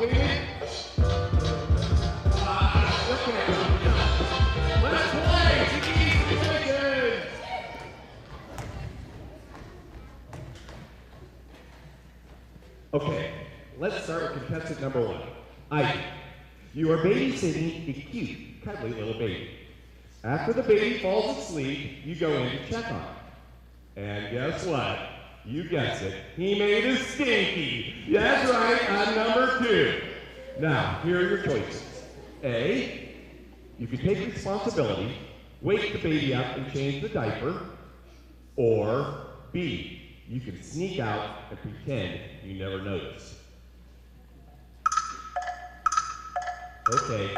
motivated? Let's play! Chicken! Okay, let's start with contestant number 1. Ivy. You are babysitting a cute, cuddly little baby. After the baby falls asleep, you go in to check on it. And guess what? You guessed it. He made a stinky. That's right, on number 2. Now, here are your choices. A, you can take responsibility, wake the baby up and change the diaper. Or B, you can sneak out and pretend you never noticed. Okay,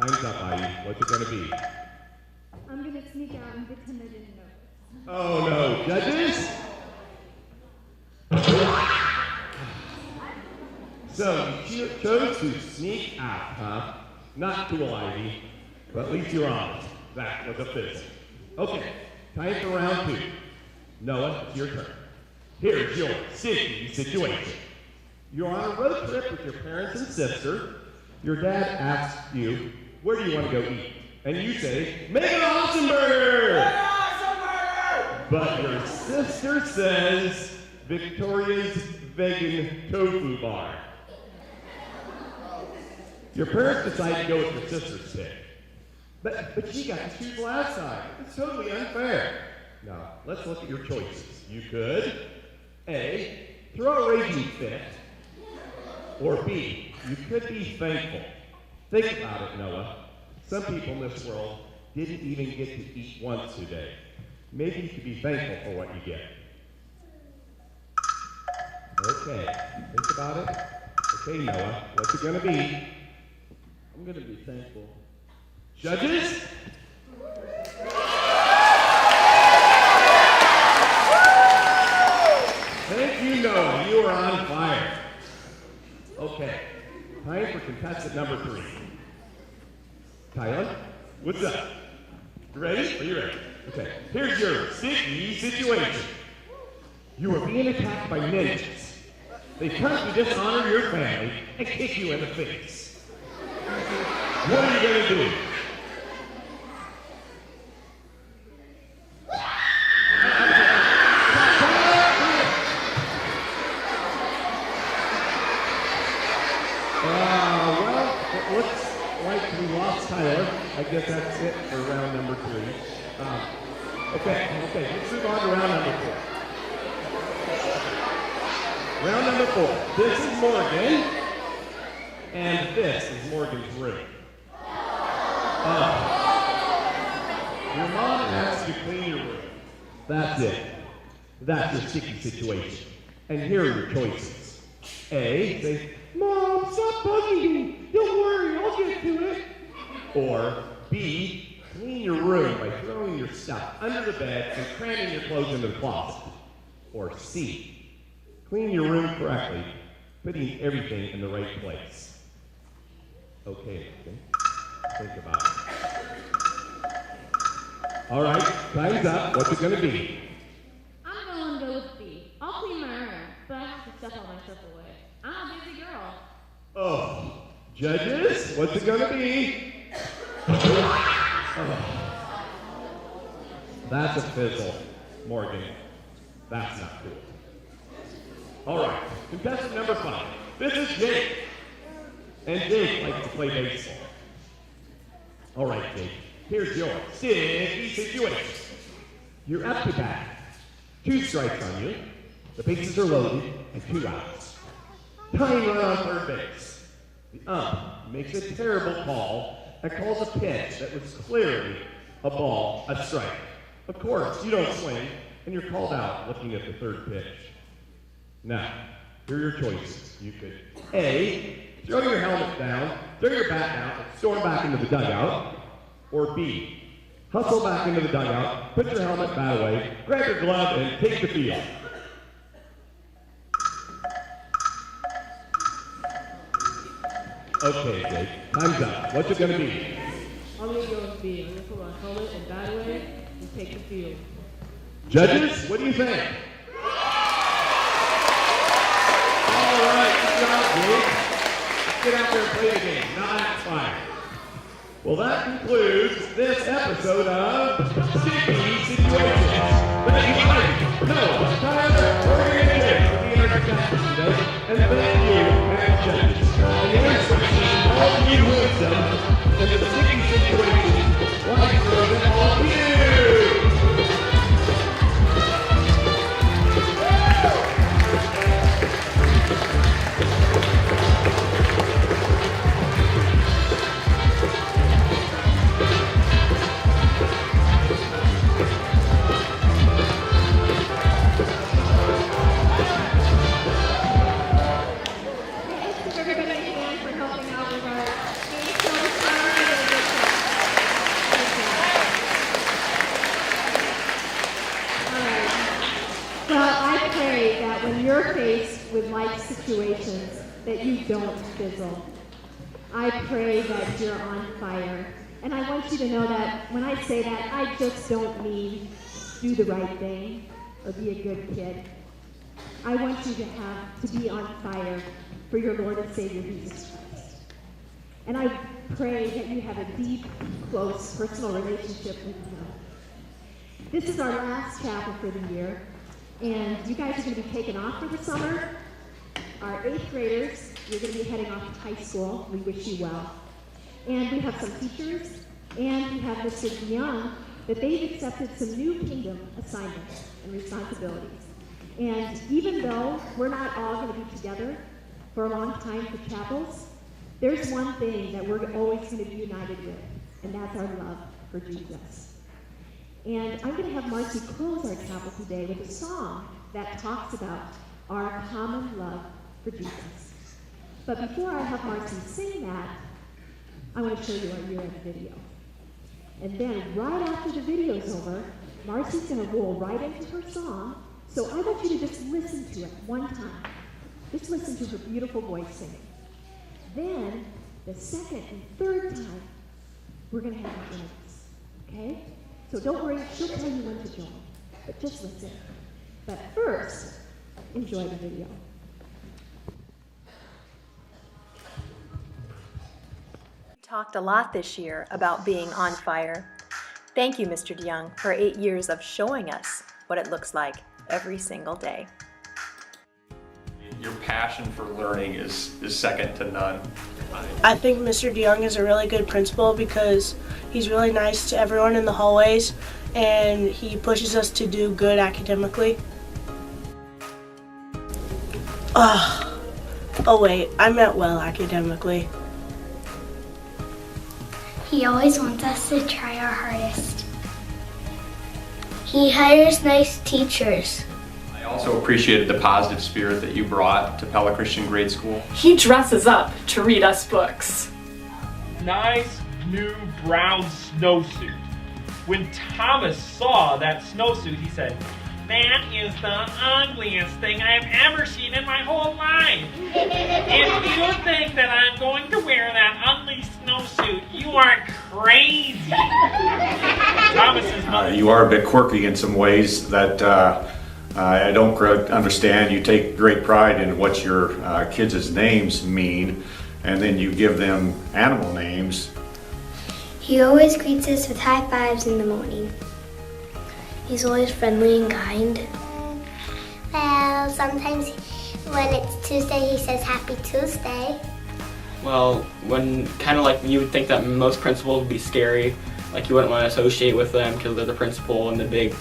time's up, Ivy. What's it gonna be? I'm gonna sneak out and pretend I didn't notice. Oh no, judges? So you chose to sneak out, huh? Not cool, Ivy, but at least you're honest. That was a fizzle. Okay, time for round 2. Noah, it's your turn. Here's your sticky situation. You're on a road trip with your parents and sister. Your dad asks you, where do you want to go eat? And you say, make an awesome burger! Make an awesome burger! But your sister says, Victoria's vegan tofu bar. Your parents decide to go with your sister's pick. But she got to choose last time. It's totally unfair. Now, let's look at your choices. You could, A, throw a raging fit, or B, you could be thankful. Think about it, Noah. Some people in this world didn't even get to eat once today. Maybe you could be thankful for what you get. Okay, think about it. Okay, Noah, what's it gonna be? I'm gonna be thankful. Judges? Thank you, Noah. You are on fire. Okay, time for contestant number 3. Tyler, what's up? You ready? Are you ready? Okay, here's your sticky situation. You are being attacked by ninjas. They come to dishonor your family and kick you in the face. What are you going to do? Well, it looks like we lost Tyler. I guess that's it for round number 3. Okay, let's move on to round number 4. Round number 4. This is Morgan, and this is Morgan's room. Your mom asks you to clean your room. That's it. That's your sticky situation. And here are your choices. A, say, Mom, stop bugging me. Don't worry, I'll get to it. Or B, clean your room by throwing your stuff under the bed and cramming your clothes into the closet. Or C, clean your room correctly, putting everything in the right place. Okay, think about it. All right, time's up. What's it going to be? I'm going to go with B. I'll clean my room, but I have to stuff all my stuff away. I'm a busy girl. Oh, judges, what's it going to be? Oh. That's a fizzle, Morgan. That's not cool. All right, contestant number 5. This is Jake. And Jake likes to play baseball. All right, Jake, here's your sticky situation. You're up to bat. 2 strikes on you. The bases are loaded, and 2 outs. Tying run on third base. The ump makes a terrible call and calls a pitch that was clearly a ball, a strike. Of course, you don't swing, and you're called out looking at the third pitch. Now, here are your choices. You could A, throw your helmet down, throw your bat down, and storm back into the dugout. Or B, hustle back into the dugout, put your helmet bat away, grab your glove, and take the field. Okay, Jake, time's up. What's it going to be? I'm going to go with B. I'm going to put my helmet and bat away and take the field. Judges, what do you think? All right, good job, Jake. Get Well, that concludes this episode of Sticky Situations. Thank you, Mike, Noah, Tyler, Morgan, and Jake for being our contestants today. And thank you, Matt Judges. And here's wishing all of you wisdom in the sticky situations. Like for them all of you. You're faced with life situations that you don't fizzle. I pray that you're on fire. And I want you to know that when I say that, I just don't mean do the right thing or be a good kid. I want you to be on fire for your Lord and Savior Jesus Christ. And I pray that you have a deep, close, personal relationship with Him. This is our last chapel for the year. And you guys are going to be taken off for the summer. Our 8th graders, you're going to be heading off to high school. We wish you well. And we have some teachers, and we have Mr. DeYoung, that they've accepted some new kingdom assignments and responsibilities. And even though we're not all going to be together for a long time for chapels, there's one thing that we're always going to be united with, and that's our love for Jesus. And I'm going to have Marcy close our chapel today with a song that talks about our common love for Jesus. But before I have Marcy sing that, I want to show you our year-end video. And then right after the video's over, Marcy's going to roll right into her song. So I want you to just listen to it one time. Just listen to her beautiful voice singing. Then, the second and third time, we're going to have her dance. Okay? So don't worry, she'll tell you when to join, but just listen. But first, enjoy the video. Talked a lot this year about being on fire. Thank you, Mr. DeYoung, for 8 years of showing us what it looks like every single day. Your passion for learning is second to none. I think Mr. DeYoung is a really good principal because he's really nice to everyone in the hallways and he pushes us to do good academically. Oh wait, I meant well academically. He always wants us to try our hardest. He hires nice teachers. I also appreciated the positive spirit that you brought to Pella Christian Grade School. He dresses up to read us books. Nice new brown snowsuit. When Thomas saw that snowsuit, he said, "That is the ugliest thing I have ever seen in my whole life. If you think that I'm going to wear that ugly snowsuit, you are crazy." Thomas's mother. You are a bit quirky in some ways that I don't understand. You take great pride in what your kids' names mean, and then you give them animal names. He always greets us with high fives in the morning. He's always friendly and kind. Well, sometimes when it's Tuesday, he says Happy Tuesday. Well, when kind of like you would think that most principals would be scary, like you wouldn't want to associate with them because they're the principal and the big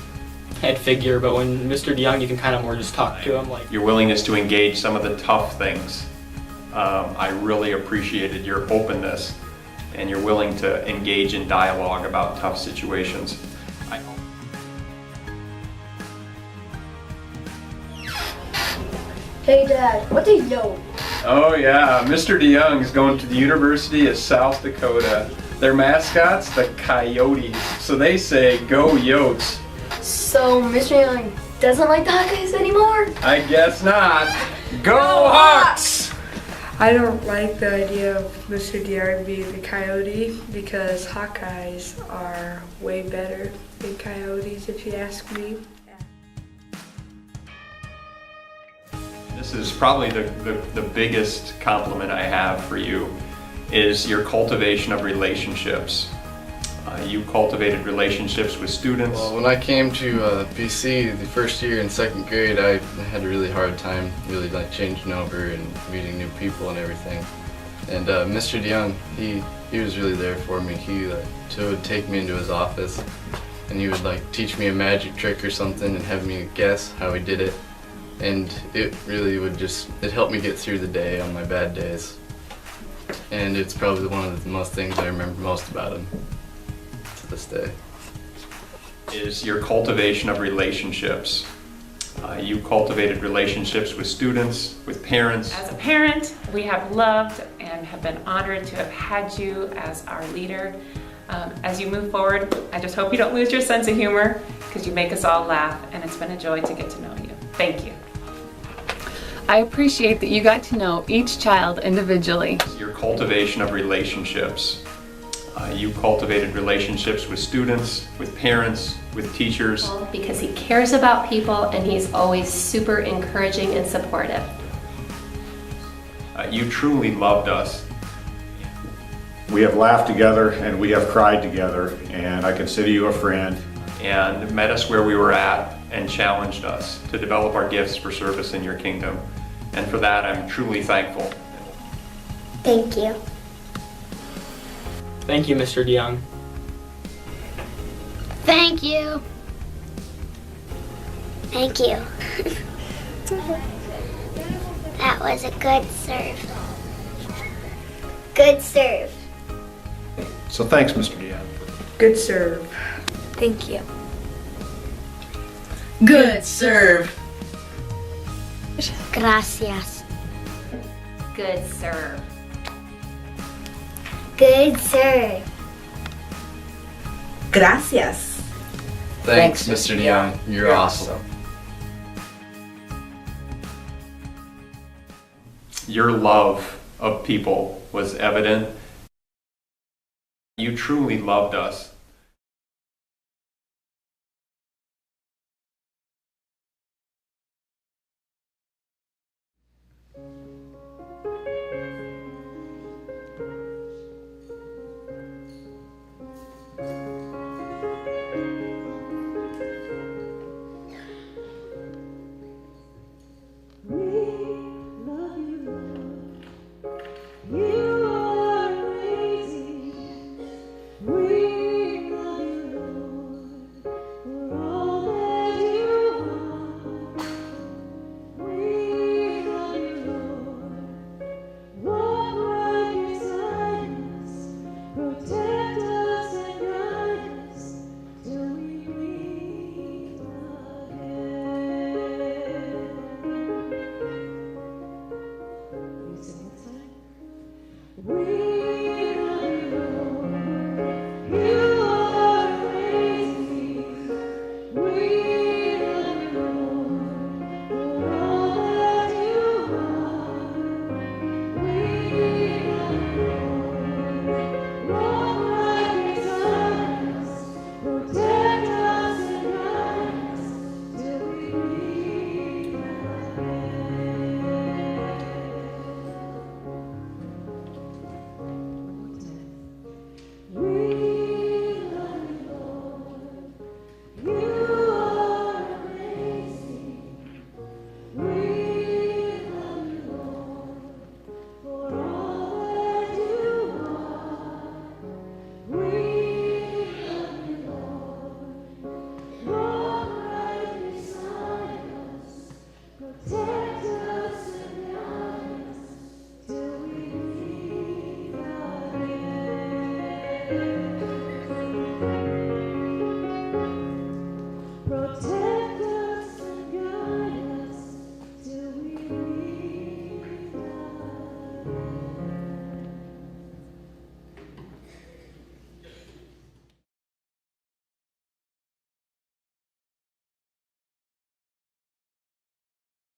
head figure, but when Mr. DeYoung, you can kind of more just talk to him. Like your willingness to engage some of the tough things. I really appreciated your openness and you're willing to engage in dialogue about tough situations. Hey Dad, what's a yote? Oh yeah, Mr. DeYoung is going to the University of South Dakota. Their mascot's the Coyotes, so they say go Yotes. So Mr. Young doesn't like the Hawkeyes anymore? I guess not. Go Hawks! I don't like the idea of Mr. DeYoung being the Coyote because Hawkeyes are way better than Coyotes if you ask me. This is probably the biggest compliment I have for you is your cultivation of relationships. You cultivated relationships with students. Well, when I came to BC the first year in second grade, I had a really hard time really like changing over and meeting new people and everything. And Mr. DeYoung, he was really there for me. He would take me into his office and he would like teach me a magic trick or something and have me guess how he did it. And it really would it helped me get through the day on my bad days. And it's probably one of the most things I remember most about him to this day. Is your cultivation of relationships. You cultivated relationships with students, with parents. As a parent, we have loved and have been honored to have had you as our leader. As you move forward, I just hope you don't lose your sense of humor, because you make us all laugh, and it's been a joy to get to know you. Thank you. I appreciate that you got to know each child individually. Your cultivation of relationships. You cultivated relationships with students, with parents, with teachers. Because he cares about people and he's always super encouraging and supportive. You truly loved us. We have laughed together and we have cried together, and I consider you a friend. And met us where we were at and challenged us to develop our gifts for service in your kingdom. And for that, I'm truly thankful. Thank you. Thank you, Mr. DeYoung. Thank you. Thank you. That was a good serve. Good serve. So thanks, Mr. DeYoung. Good serve. Thank you. Good serve. Gracias. Good serve. Good serve. Gracias. Thanks, Mr. DeYoung. You're awesome. Your love of people was evident. You truly loved us.